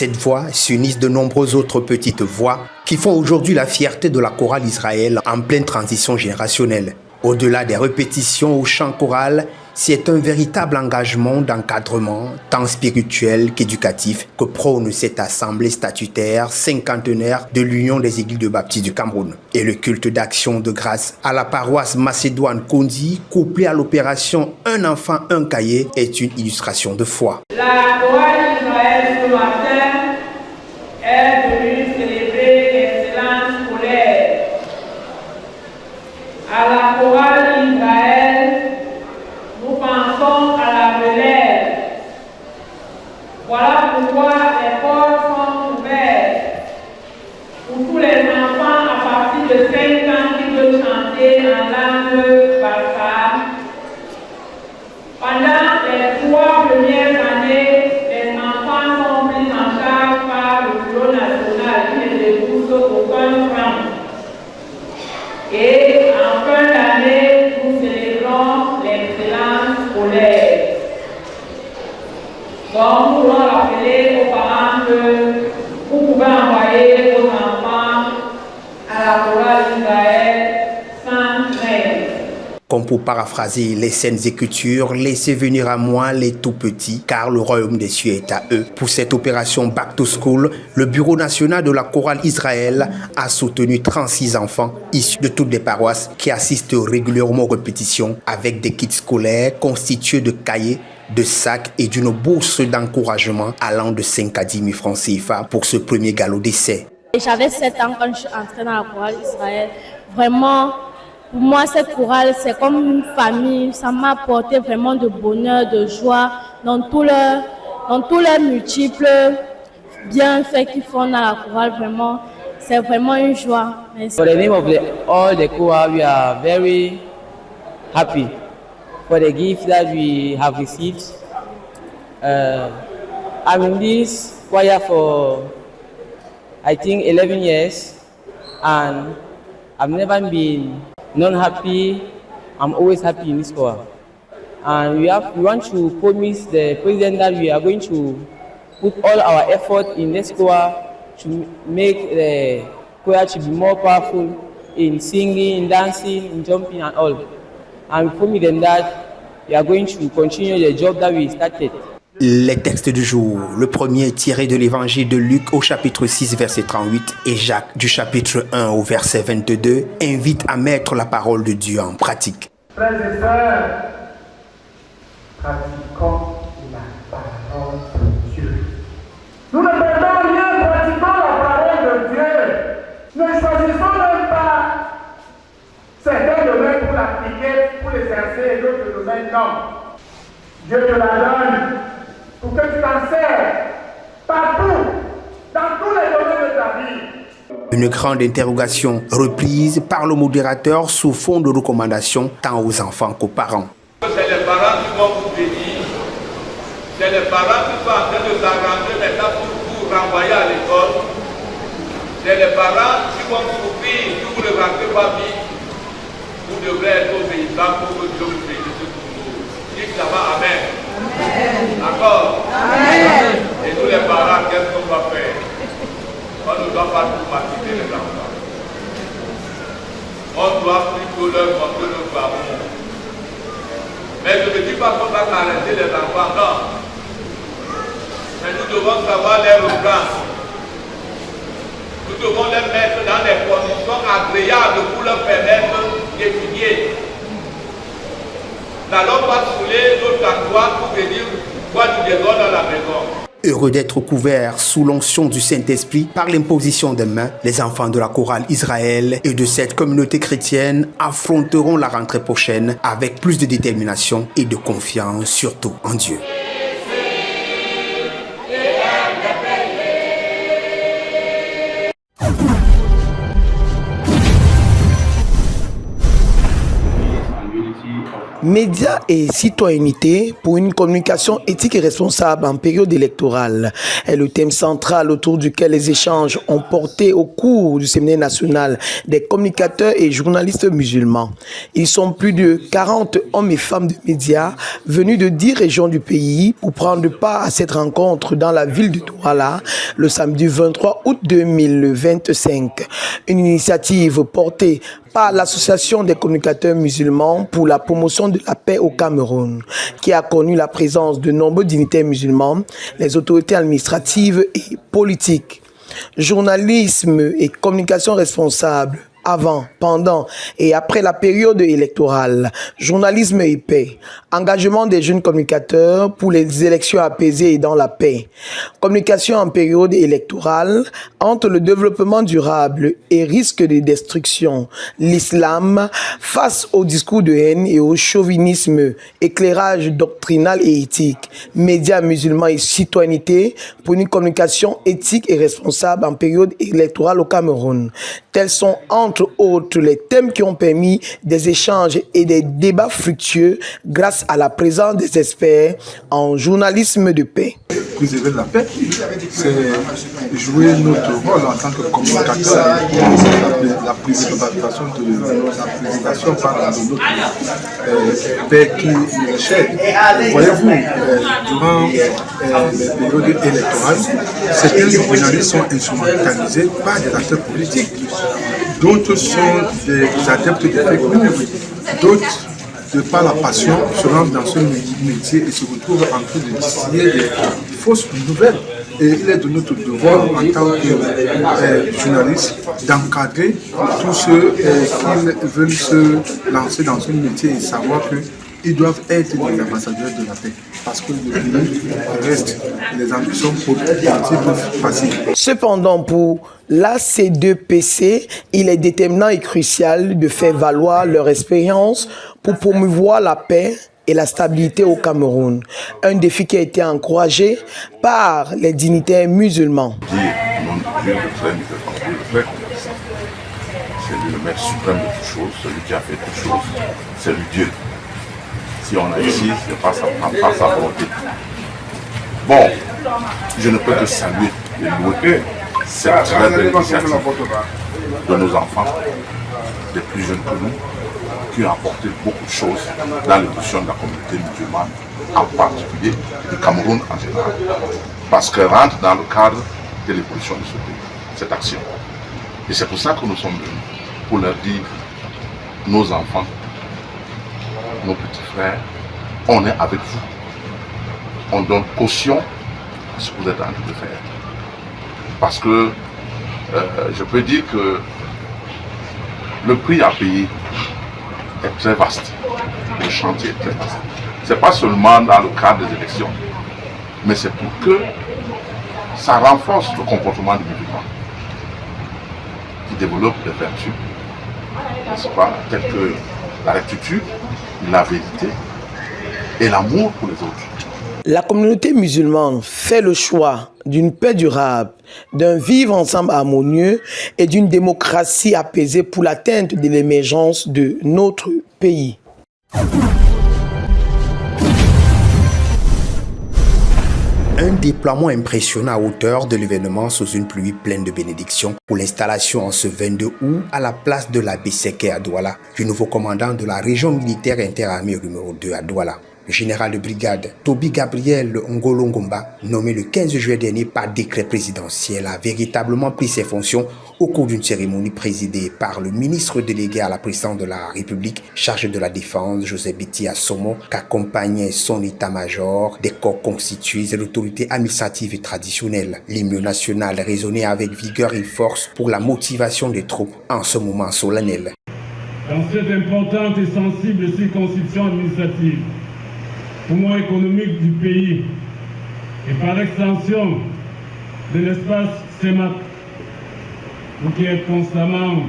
cette voix s'unissent de nombreuses autres petites voix qui font aujourd'hui la fierté de la chorale Israël en pleine transition générationnelle. Au-delà des répétitions au chant choral, c'est un véritable engagement d'encadrement, tant spirituel qu'éducatif, que prône cette assemblée statutaire cinquantenaire de l'Union des Églises de Baptistes du Cameroun. Et le culte d'action de grâce à la paroisse Macédoine Kondi, couplé à l'opération Un enfant, un cahier, est une illustration de foi. La chorale Israël ce matin est venue célébrer l'excellence scolaire. À la chorale Israël, nous pensons à la relève. Voilà pourquoi les portes sont ouvertes pour tous les enfants à partir de 5 ans qui veulent chanter en langue Barça. Pendant les 3 premières années, les enfants sont pris en charge par le bureau national qui ne débourse aucun franc. Et en fin d'année, nous célébrons l'excellence scolaire. Donc, nous voulons rappeler aux parents que vous pouvez envoyer vos enfants à la chorale Israël sans crainte. Comme pour paraphraser les Saintes Écritures, laissez venir à moi les tout petits, car le royaume des cieux est à eux. Pour cette opération Back to School, le Bureau national de la chorale Israël a soutenu 36 enfants issus de toutes les paroisses qui assistent régulièrement aux répétitions avec des kits scolaires constitués de cahiers, de sacs et d'une bourse d'encouragement allant de 5 à 10 000 francs CFA pour ce premier galop d'essai. J'avais 7 ans quand je suis entrée dans la chorale Israël. Vraiment, pour moi, cette chorale, c'est comme une famille. Ça m'a apporté vraiment de bonheur, de joie dans tous les multiples bienfaits qu'ils font dans la chorale. Vraiment, c'est vraiment une joie. Merci. For the name of all the choir, we are very happy for the gift that we have received. I'm in this choir for, I think, 11 years, and I've never been not happy. I'm always happy in this choir. And we want to promise the president that we are going to put all our effort in this choir to make the choir to be more powerful in singing, in dancing, in jumping and all. And we promise them that we are going to continue the job that we started. Les textes du jour, le premier est tiré de l'évangile de Luc au chapitre 6 verset 38 et Jacques du chapitre 1 au verset 22 invite à mettre la parole de Dieu en pratique. Frères et sœurs, pratiquons la parole de Dieu. Nous ne perdons rien, pratiquons la parole de Dieu. Ne choisissons même pas certains domaines pour l'appliquer, pour l'exercer et d'autres domaines non. Dieu te la donne pour que tu t'en sers partout, dans tous les domaines de ta vie. Une grande interrogation reprise par le modérateur sous fond de recommandations tant aux enfants qu'aux parents. C'est les parents qui vont vous bénir. C'est les parents qui sont en train de s'arranger maintenant pour vous renvoyer à l'école. C'est les parents qui vont souffrir si vous ne rentrez pas vite. Vous devrez être obéissants pour que Dieu vous bénisse pour vous. Dites là-bas Amen. D'accord. Amen. Et nous les parents, qu'est-ce qu'on va faire? On ne doit pas traumatiser les enfants. On doit plutôt leur montrer notre amour. Mais je ne dis pas qu'on va arrêter les enfants, non. Mais nous devons savoir les reprendre. Nous devons les mettre dans des conditions agréables pour leur permettre d'étudier. N'allons pas saouler notre endroit pour venir voir du désordre dans la maison. Heureux d'être couverts sous l'onction du Saint-Esprit par l'imposition des mains, les enfants de la chorale Israël et de cette communauté chrétienne affronteront la rentrée prochaine avec plus de détermination et de confiance, surtout en Dieu. Unity of Médias et citoyenneté pour une communication éthique et responsable en période électorale est le thème central autour duquel les échanges ont porté au cours du séminaire national des communicateurs et journalistes musulmans. Ils sont plus de 40 hommes et femmes de médias venus de 10 régions du pays pour prendre part à cette rencontre dans la ville de Douala le samedi 23 août 2025. Une initiative portée par l'Association des communicateurs musulmans pour la promotion de la paix au Cameroun, qui a connu la présence de nombreux dignitaires musulmans, les autorités administratives et politiques. Journalisme et communication responsable avant, pendant et après la période électorale, journalisme et paix, engagement des jeunes communicateurs pour les élections apaisées et dans la paix, communication en période électorale entre le développement durable et risque de destruction, l'islam face au discours de haine et au chauvinisme, éclairage doctrinal et éthique, médias musulmans et citoyenneté pour une communication éthique et responsable en période électorale au Cameroun. Tels sont entre autres les thèmes qui ont permis des échanges et des débats fructueux grâce à la présence des experts en journalisme de paix. Préserver la paix, c'est jouer notre rôle en tant que communicateur, la préservation par de notre paix qui est chère. Voyez-vous, durant les périodes électorales, certains journalistes sont instrumentalisés par des acteurs politiques. D'autres sont des adeptes de fake news. D'autres, de par la passion, se rendent dans ce métier et se retrouvent en train de distiller des fausses nouvelles. Et il est de notre devoir en tant que journaliste d'encadrer tous ceux qui veulent se lancer dans ce métier et savoir qu'ils doivent être des ambassadeurs de la paix. Parce que le pays reste les ambitions politiques faciles. Cependant, pour l'AC2PC, il est déterminant et crucial de faire valoir leur expérience pour promouvoir la paix et la stabilité au Cameroun. Un défi qui a été encouragé par les dignitaires musulmans. Dieu c'est lui le maître suprême de toutes choses, celui qui a fait toutes choses, c'est lui Dieu. Si on a ici, c'est pas sa volonté. Bon, je ne peux que saluer et louer cette très belle initiative de nos enfants, des plus jeunes que nous, qui ont apporté beaucoup de choses dans l'évolution de la communauté musulmane, en particulier du Cameroun en général, parce qu'elle rentre dans le cadre de l'évolution de ce pays, cette action. Et c'est pour ça que nous sommes venus, pour leur dire, nos enfants, nos petits frères, on est avec vous. On donne caution à ce que vous êtes en train de faire. Parce que je peux dire que le prix à payer est très vaste. Le chantier est très vaste. Ce n'est pas seulement dans le cadre des élections, mais c'est pour que ça renforce le comportement du musulman, qui développe des vertus, n'est-ce pas, telles que la rectitude, la vérité et l'amour pour les autres. La communauté musulmane fait le choix d'une paix durable, d'un vivre ensemble harmonieux et d'une démocratie apaisée pour l'atteinte de l'émergence de notre pays. Un déploiement impressionnant à hauteur de l'événement sous une pluie pleine de bénédictions pour l'installation en ce 22 août à la place de l'abbé Seké à Douala, du nouveau commandant de la région militaire interarmée numéro 2 à Douala. Le général de brigade Toby Gabriel Ngolo Ngomba, nommé le 15 juillet dernier par décret présidentiel, a véritablement pris ses fonctions au cours d'une cérémonie présidée par le ministre délégué à la présidence de la République chargé de la défense, Joseph Biti Assomo, qu'accompagnait son état-major, des corps constitués et l'autorité administrative et traditionnelle. L'hymne national résonnait avec vigueur et force pour la motivation des troupes en ce moment solennel. Dans cette importante et sensible circonscription administrative, poumon économique du pays et par extension de l'espace CEMAC, vous qui êtes constamment,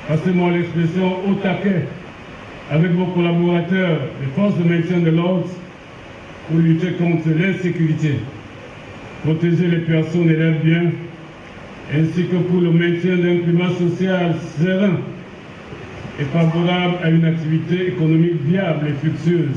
passez-moi l'expression, au taquet avec vos collaborateurs, les forces de maintien de l'ordre pour lutter contre l'insécurité, protéger les personnes et leurs biens, ainsi que pour le maintien d'un climat social serein et favorable à une activité économique viable et fructueuse.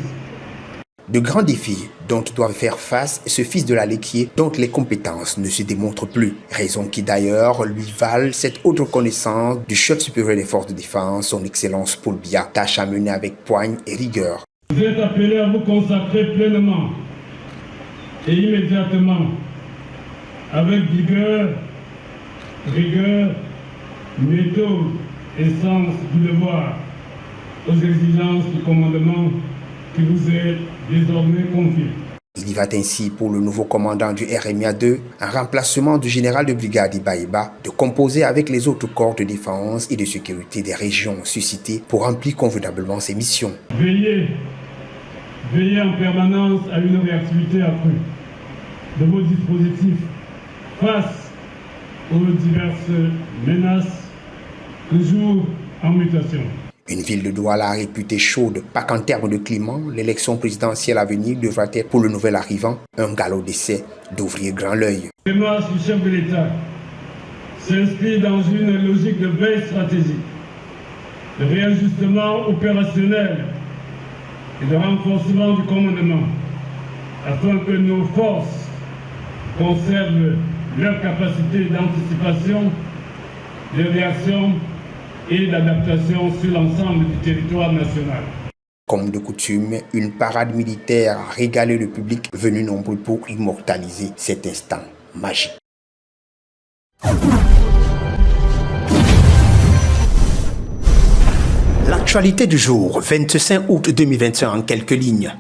De grands défis dont doivent faire face ce fils de la Léquier dont les compétences ne se démontrent plus. Raison qui d'ailleurs lui valent cette haute reconnaissance du chef supérieur des forces de défense, son excellence Paul Biya, tâche à mener avec poigne et rigueur. Vous êtes appelés à vous consacrer pleinement et immédiatement, avec vigueur, rigueur, méthode et sens du devoir, aux exigences du commandement qui vous est désormais confié. Il y va ainsi pour le nouveau commandant du RMIA 2, en remplacement du général de brigade Ibaïba, de composer avec les autres corps de défense et de sécurité des régions suscitées pour remplir convenablement ses missions. Veillez en permanence à une réactivité accrue de vos dispositifs face aux diverses menaces, toujours en mutation. Une ville de Douala réputée chaude, pas qu'en termes de climat, l'élection présidentielle à venir devra être pour le nouvel arrivant un galop d'essai d'ouvrir grand l'œil. La démarche du chef de l'État s'inscrit dans une logique de veille stratégique, de réajustement opérationnel et de renforcement du commandement, afin que nos forces conservent leur capacité d'anticipation, de réaction et d'adaptation sur l'ensemble du territoire national. Comme de coutume, une parade militaire a régalé le public venu nombreux pour immortaliser cet instant magique. L'actualité du jour, 25 août 2021 en quelques lignes.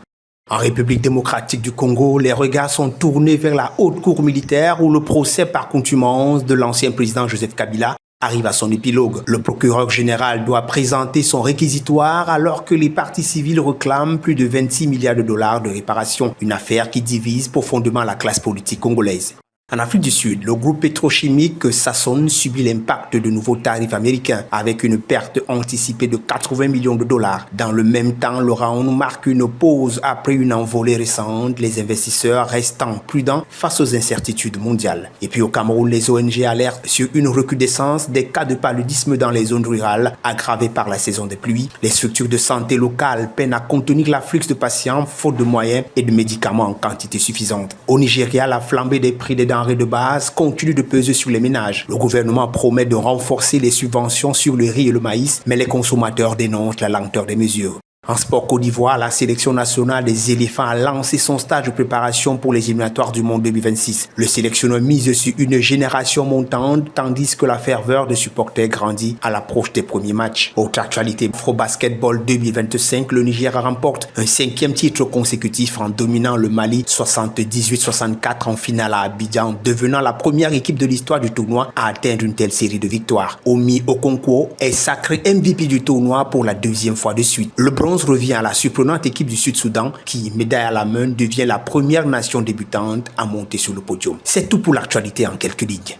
En République démocratique du Congo, les regards sont tournés vers la haute cour militaire où le procès par contumace de l'ancien président Joseph Kabila arrive à son épilogue. Le procureur général doit présenter son réquisitoire alors que les parties civiles réclament plus de 26 milliards de dollars de réparation, une affaire qui divise profondément la classe politique congolaise. En Afrique du Sud, le groupe pétrochimique Sasson subit l'impact de nouveaux tarifs américains avec une perte anticipée de 80 millions de dollars. Dans le même temps, le round marque une pause après une envolée récente, les investisseurs restant prudents face aux incertitudes mondiales. Et puis au Cameroun, les ONG alertent sur une recrudescence des cas de paludisme dans les zones rurales aggravées par la saison des pluies. Les structures de santé locales peinent à contenir l'afflux de patients faute de moyens et de médicaments en quantité suffisante. Au Nigeria, la flambée des prix des denrées de base continue de peser sur les ménages. Le gouvernement promet de renforcer les subventions sur le riz et le maïs, mais les consommateurs dénoncent la lenteur des mesures. En sport Côte d'Ivoire, la sélection nationale des éléphants a lancé son stage de préparation pour les éliminatoires du monde 2026. Le sélectionneur mise sur une génération montante, tandis que la ferveur des supporters grandit à l'approche des premiers matchs. Autre actualité, Pro Basketball 2025, le Niger remporte un 5e titre consécutif en dominant le Mali 78-64 en finale à Abidjan, devenant la première équipe de l'histoire du tournoi à atteindre une telle série de victoires. Omi Okonkwo est sacré MVP du tournoi pour la 2e fois de suite. Le bronze revient à la surprenante équipe du Sud-Soudan qui, médaille à la main, devient la première nation débutante à monter sur le podium. C'est tout pour l'actualité en quelques lignes.